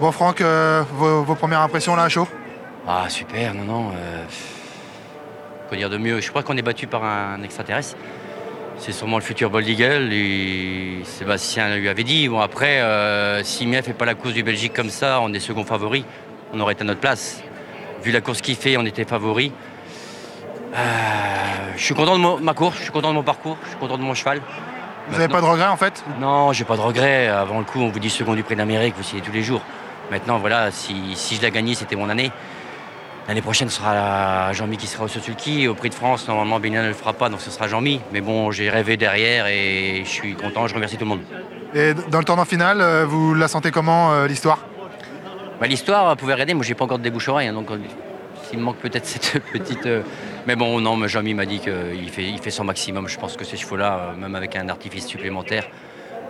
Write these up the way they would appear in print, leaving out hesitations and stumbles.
Bon Franck, vos premières impressions là à chaud? Ah super, non. Quoi dire de mieux? Je crois qu'on est battu par un extraterrestre. C'est sûrement le futur Bold Eagle et Sébastien lui avait dit. Bon après, si Mia fait pas la course du Belgique comme ça, on est second favori. On aurait été à notre place. Vu la course qu'il fait, on était favori. Je suis content de ma course, je suis content de mon parcours, je suis content de mon cheval. Vous n'avez pas de regrets en fait? Non, j'ai pas de regrets. Avant le coup, on vous dit second du Prix d'Amérique, vous signez tous les jours. Maintenant, voilà, si je l'ai gagné, c'était mon année. L'année prochaine, ce sera Jean-Mi qui sera au Suzuki. Au Prix de France, normalement, Bénin ne le fera pas, donc ce sera Jean-Mi. Mais bon, j'ai rêvé derrière et je suis content, je remercie tout le monde. Et dans le tournant final, vous la sentez comment l'histoire? L'histoire, vous pouvez regarder, moi j'ai pas encore de débouche-oreille, donc s'il me manque peut-être cette petite... Mais bon, non, mais Jean-Mi m'a dit qu'il fait son maximum. Je pense que ces chevaux-là, même avec un artifice supplémentaire,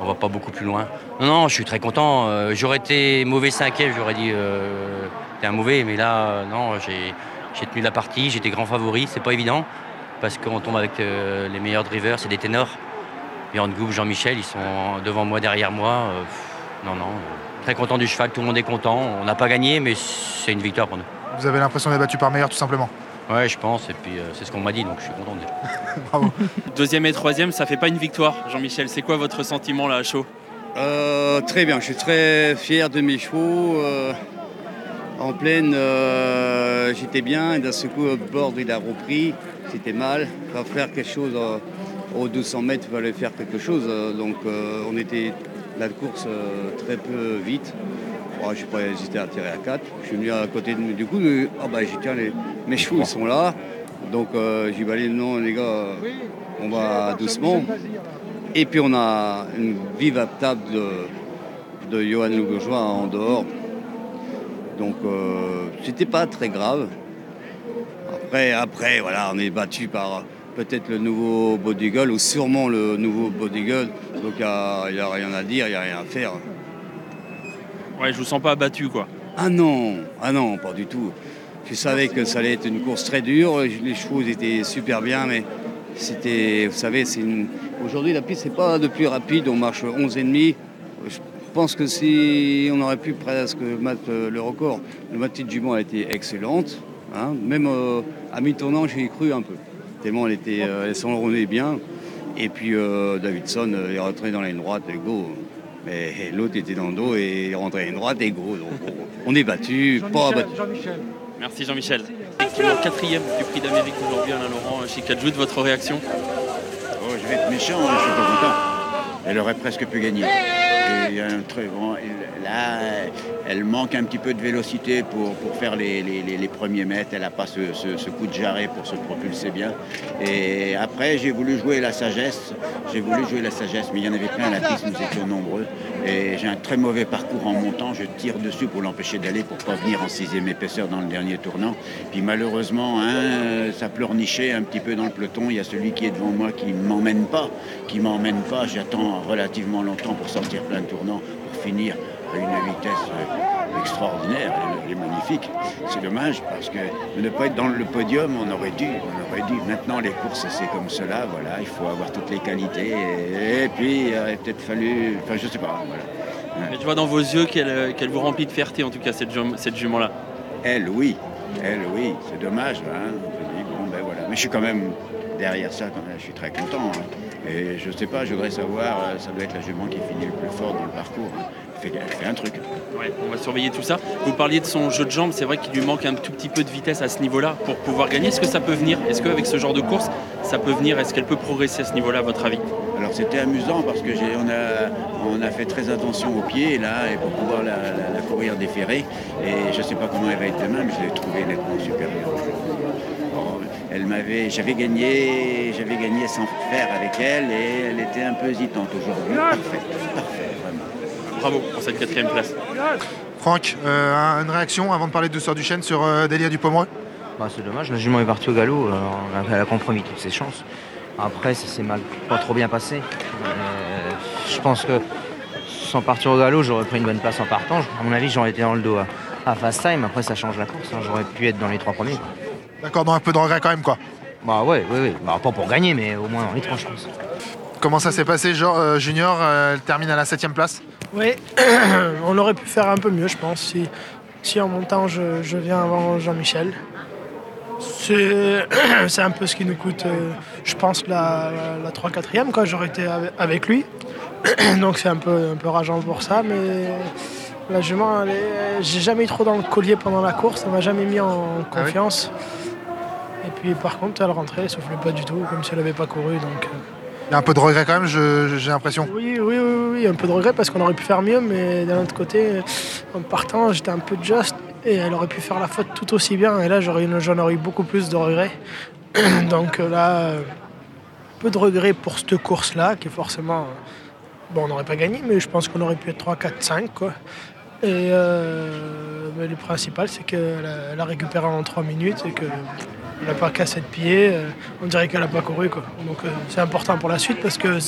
on va pas beaucoup plus loin. Non, je suis très content. J'aurais été mauvais cinquième, j'aurais dit t'es un mauvais, mais là, non, j'ai tenu la partie, j'étais grand favori, c'est pas évident, parce qu'on tombe avec les meilleurs drivers, c'est des ténors. Björn Goop, Jean-Michel, ils sont devant moi, derrière moi. Non, très content du cheval, tout le monde est content. On n'a pas gagné, mais c'est une victoire pour nous. Vous avez l'impression d'être battu par meilleur tout simplement? Ouais, je pense, et puis c'est ce qu'on m'a dit, donc je suis content de dire. Bravo. Deuxième et troisième, ça fait pas une victoire, Jean-Michel. C'est quoi votre sentiment là à chaud? Très bien, je suis très fier de mes chevaux. En pleine, j'étais bien, et d'un seul coup, Bord, il a repris. C'était mal. Il va faire quelque chose aux 200 mètres, il fallait faire quelque chose. Donc on était la course très peu vite. Je n'ai pas hésité à tirer à 4. Je suis venu à côté de nous. Du coup, j'ai tiens, mes chevaux ils sont là. Donc j'ai dit, allez, non les gars, on va doucement. Et puis on a une vive table de Johan Le Bourgeois en dehors. Donc c'était pas très grave. Après voilà, on est battu par peut-être le nouveau Bold Eagle ou sûrement le nouveau Bold Eagle. Donc il n'y a rien à dire, il n'y a rien à faire. Ouais, je vous sens pas abattu quoi. Ah non, pas du tout. Je savais que ça allait être une course très dure. Les chevaux étaient super bien, mais c'était, vous savez, aujourd'hui la piste c'est pas de plus rapide. On marche 11,5. Je pense que si on aurait pu presque mettre le record. Le matin de jument a été excellente. Hein. Même à mi-tournant, j'y ai cru un peu. Tellement elle s'enroulait bien. Et puis Davidson est rentré dans la ligne droite et go. Mais l'autre était dans le dos et il rentrait à une droite et gros. Donc on est battu, pas abattu. Merci Jean-Michel. Quatrième du Prix d'Amérique aujourd'hui, Alain Laurent, chez Cadjoud, votre réaction? Je vais être méchant, je suis pas content. Elle aurait presque pu gagner. Et il y a un truc, là, elle manque un petit peu de vélocité pour faire les premiers mètres. Elle n'a pas ce coup de jarret pour se propulser bien. Et après, j'ai voulu jouer la sagesse. Mais il y en avait plein à la piste, nous étions nombreux. Et j'ai un très mauvais parcours en montant. Je tire dessus pour l'empêcher d'aller, pour ne pas venir en 6e épaisseur dans le dernier tournant. Puis malheureusement, ça pleurnichait un petit peu dans le peloton. Il y a celui qui est devant moi qui ne m'emmène pas. J'attends relativement longtemps pour sortir plein de tournants, pour finir à une vitesse extraordinaire. Elle est magnifique. C'est dommage parce que ne pas être dans le podium, on aurait dû. Maintenant, les courses, c'est comme cela. Voilà, il faut avoir toutes les qualités. Et puis, il aurait peut-être fallu... Enfin, je sais pas. Voilà. Mais je vois dans vos yeux qu'elle vous remplit de fierté, en tout cas, cette jument-là. Elle, oui. C'est dommage. Hein. Voilà. Mais je suis quand même derrière ça. Quand même, je suis très content. Hein. Et je sais pas, je voudrais savoir, ça doit être la jument qui finit le plus fort dans le parcours. Hein. Elle fait un truc. Ouais, on va surveiller tout ça. Vous parliez de son jeu de jambes, c'est vrai qu'il lui manque un tout petit peu de vitesse à ce niveau-là pour pouvoir gagner. Est-ce que ça peut venir? Est-ce qu'avec ce genre de course, ça peut venir? Est-ce qu'elle peut progresser à ce niveau-là, à votre avis? Alors c'était amusant parce que on a fait très attention aux pieds là, et pour pouvoir la courir déférée. Et je sais pas comment elle va être demain, mais je l'ai trouvée nettement supérieure. J'avais gagné sans faire avec elle et elle était un peu hésitante aujourd'hui. Parfait, vraiment. Bravo pour cette 4e place. Franck, une réaction avant de parler de Sœur du Chêne sur Delia du Pomereux? C'est dommage, la jument est partie au galop, elle a compromis toutes ses chances. Après, ça s'est pas trop bien passé. Je pense que sans partir au galop, j'aurais pris une bonne place en partant. À mon avis, j'aurais été dans le dos à fast time. Après, ça change la course. J'aurais pu être dans les 3 premiers. D'accord, dans un peu de regret quand même quoi. Oui. Pas pour gagner, mais au moins dans les 3, je pense. Comment ça s'est passé, Junior? Elle termine à la 7e place. Oui, on aurait pu faire un peu mieux, je pense, si en montant je viens avant Jean-Michel. C'est un peu ce qui nous coûte, je pense, la 3/4e, quoi. J'aurais été avec lui. Donc c'est un peu rageant pour ça, mais la jument, j'ai jamais eu trop dans le collier pendant la course, elle m'a jamais mis en confiance. Et puis par contre, elle rentrait, elle soufflait pas du tout, comme si elle n'avait pas couru. Donc, Il y a un peu de regret quand même, j'ai l'impression. Oui, un peu de regret parce qu'on aurait pu faire mieux, mais d'un autre côté, en partant, j'étais un peu juste et elle aurait pu faire la faute tout aussi bien. Et là, j'en aurais eu beaucoup plus de regrets. Donc là, peu de regrets pour cette course-là, qui est forcément... Bon, on n'aurait pas gagné, mais je pense qu'on aurait pu être 3, 4, 5, quoi. Et mais le principal, c'est qu'elle a récupéré en 3 minutes et qu'elle n'a pas cassé de pied. On dirait qu'elle n'a pas couru, quoi. Donc c'est important pour la suite parce que,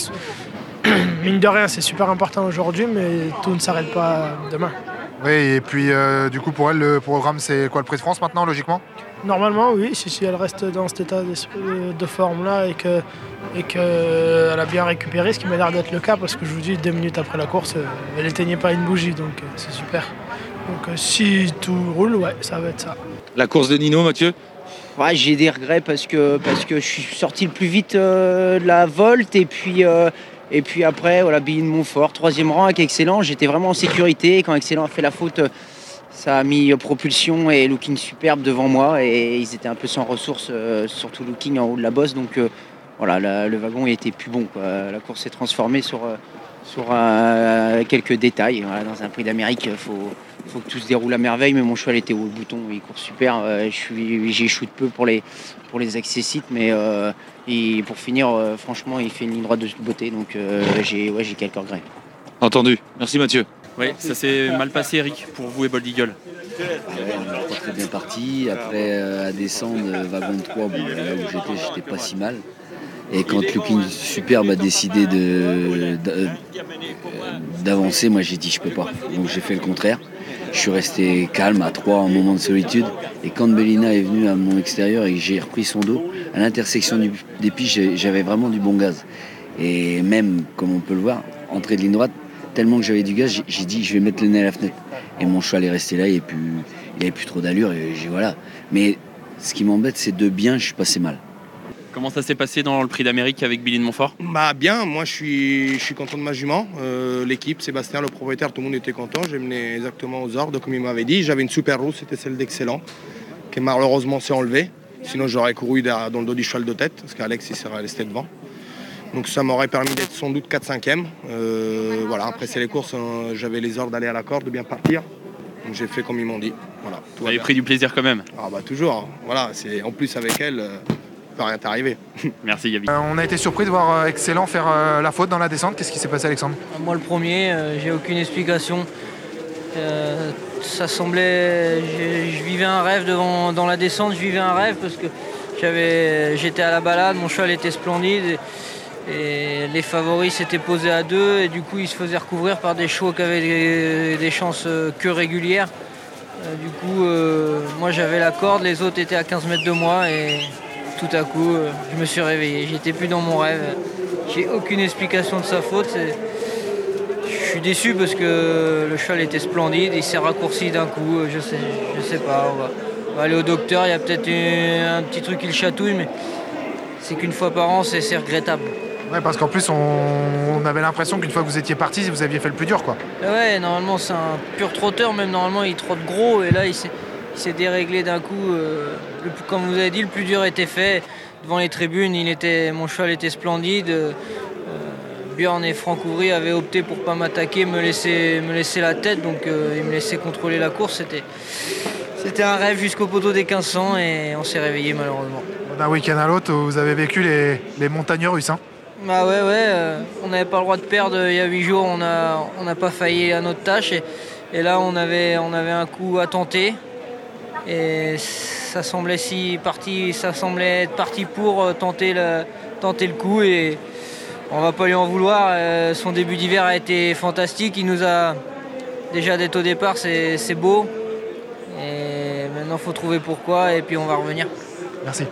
mine de rien, c'est super important aujourd'hui, mais tout ne s'arrête pas demain. Oui, et puis du coup pour elle, le programme c'est quoi, le Prix de France maintenant, logiquement? Normalement, oui, si elle reste dans cet état de forme-là et qu'elle a bien récupéré, ce qui m'a l'air d'être le cas, parce que je vous dis, 2 minutes après la course, elle n'éteignait pas une bougie, donc c'est super. Donc si tout roule, ouais, ça va être ça. La course de Nino, Mathieu? Ouais, j'ai des regrets parce que je suis sorti le plus vite de la Volt et puis après, voilà, Billy de Montfort, 3e rang avec Excellent. J'étais vraiment en sécurité. Quand Excellent a fait la faute, ça a mis Propulsion et Looking Superbe devant moi et ils étaient un peu sans ressources, surtout Looking en haut de la bosse. Donc voilà, le wagon était plus bon, quoi. La course s'est transformée sur quelques détails. Voilà, dans un Prix d'Amérique, il faut que tout se déroule à merveille, mais mon cheval était au bouton, il court super. J'échoue de peu pour les accessites, mais et pour finir, franchement, il fait une ligne droite de beauté, donc j'ai quelques regrets. Entendu. Merci Mathieu. Oui, ça s'est mal passé, Eric, pour vous et Bold Eagle. On n'est pas très bien parti. Après, à descendre, wagon 3, bon, là où j'étais pas si mal. Et quand Looking Superbe a décidé d'avancer, moi j'ai dit je peux pas. Donc j'ai fait le contraire. Je suis resté calme à 3 en moment de solitude. Et quand Bellina est venue à mon extérieur et que j'ai repris son dos, à l'intersection des piches, j'avais vraiment du bon gaz. Et même, comme on peut le voir, entrée de ligne droite, tellement que j'avais du gaz, j'ai dit je vais mettre le nez à la fenêtre. Et mon cheval est resté là, il n'avait plus trop d'allure. Et voilà. Mais ce qui m'embête, c'est de bien, je suis passé mal. Comment ça s'est passé dans le Prix d'Amérique avec Billy de Montfort? Bien, moi je suis content de ma jument. L'équipe, Sébastien, le propriétaire, tout le monde était content. J'ai mené exactement aux ordres comme il m'avait dit. J'avais une super roue, c'était celle d'Excellent, qui malheureusement s'est enlevée. Sinon j'aurais couru dans le dos du cheval de tête, parce qu'Alex il serait resté devant. Donc ça m'aurait permis d'être sans doute 4-5e. Voilà, après c'est les courses, j'avais les ordres d'aller à la corde, de bien partir. Donc j'ai fait comme ils m'ont dit. Voilà, vous avez pris du plaisir quand même? Toujours, hein. Voilà, en plus avec elle. Rien t'est arrivé. Merci Gabi. On a été surpris de voir Excellent faire la faute dans la descente. Qu'est-ce qui s'est passé, Alexandre? Moi le premier, j'ai aucune explication. Ça semblait... Je vivais un rêve dans la descente, je vivais un rêve parce que j'étais à la balade, mon cheval était splendide et les favoris s'étaient posés à 2 et du coup ils se faisaient recouvrir par des chevaux qui avaient des chances que régulières. Du coup, moi j'avais la corde, les autres étaient à 15 mètres de moi et tout à coup, je me suis réveillé. J'étais plus dans mon rêve. J'ai aucune explication de sa faute. Je suis déçu parce que le cheval était splendide. Il s'est raccourci d'un coup. Je sais pas. On va aller au docteur. Il y a peut-être un petit truc qui le chatouille, mais c'est qu'une fois par an, c'est regrettable. Ouais, parce qu'en plus, on avait l'impression qu'une fois que vous étiez parti, vous aviez fait le plus dur, quoi. Ouais, normalement, c'est un pur trotteur. Même normalement, il trotte gros. Et là, il s'est déréglé d'un coup. Comme vous avez dit, le plus dur était fait. Devant les tribunes, mon cheval était splendide. Björn et Franck Ouvry avaient opté pour ne pas m'attaquer, me laisser la tête. Donc ils me laissaient contrôler la course. C'était un rêve jusqu'au poteau des 1500 et on s'est réveillé malheureusement. D'un week-end à l'autre, vous avez vécu les montagnes russes, hein? Bah ouais, on n'avait pas le droit de perdre il y a 8 jours. On n'a pas failli à notre tâche. Et là, on avait un coup à tenter. Et ça semblait être parti pour tenter le coup et on va pas lui en vouloir. Son début d'hiver a été fantastique. Il nous a déjà d'être au départ, c'est beau. Et maintenant il faut trouver pourquoi et puis on va revenir. Merci.